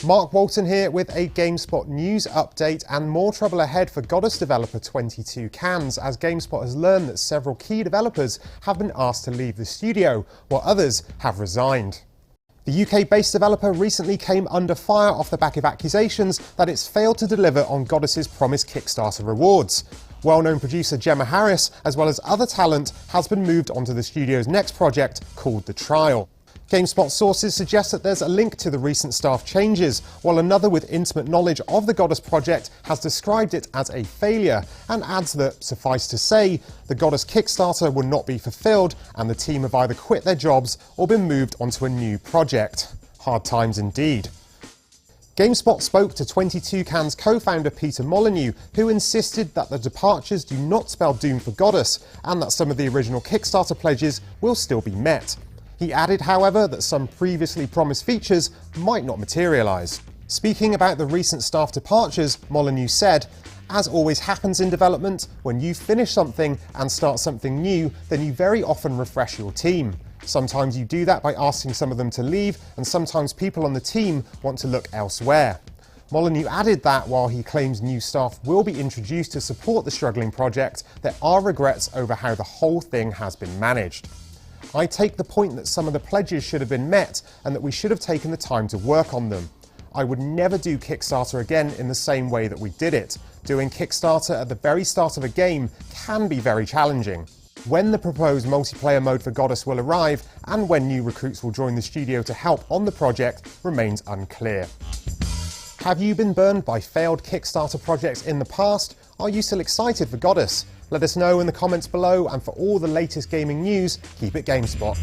Mark Walton here with a GameSpot news update, and more trouble ahead for Godus developer 22 Cans, as GameSpot has learned that several key developers have been asked to leave the studio, while others have resigned. The UK-based developer recently came under fire off the back of accusations that it's failed to deliver on Godus's promised Kickstarter rewards. Well-known producer Gemma Harris, as well as other talent, has been moved onto the studio's next project called The Trial. GameSpot sources suggest that there's a link to the recent staff changes, while another with intimate knowledge of the Godus project has described it as a failure, and adds that, suffice to say, the Godus Kickstarter will not be fulfilled and the team have either quit their jobs or been moved onto a new project. Hard times indeed. GameSpot spoke to 22 Cans co-founder Peter Molyneux, who insisted that the departures do not spell doom for Godus, and that some of the original Kickstarter pledges will still be met. He added, however, that some previously promised features might not materialise. Speaking about the recent staff departures, Molyneux said, "As always happens in development, when you finish something and start something new, then you very often refresh your team. Sometimes you do that by asking some of them to leave, and sometimes people on the team want to look elsewhere." Molyneux added that while he claims new staff will be introduced to support the struggling project, there are regrets over how the whole thing has been managed. "I take the point that some of the pledges should have been met and that we should have taken the time to work on them. I would never do Kickstarter again in the same way that we did it. Doing Kickstarter at the very start of a game can be very challenging. When the proposed multiplayer mode for Godus will arrive and when new recruits will join the studio to help on the project remains unclear." Have you been burned by failed Kickstarter projects in the past? Are you still excited for Godus? Let us know in the comments below, and for all the latest gaming news, keep it GameSpot.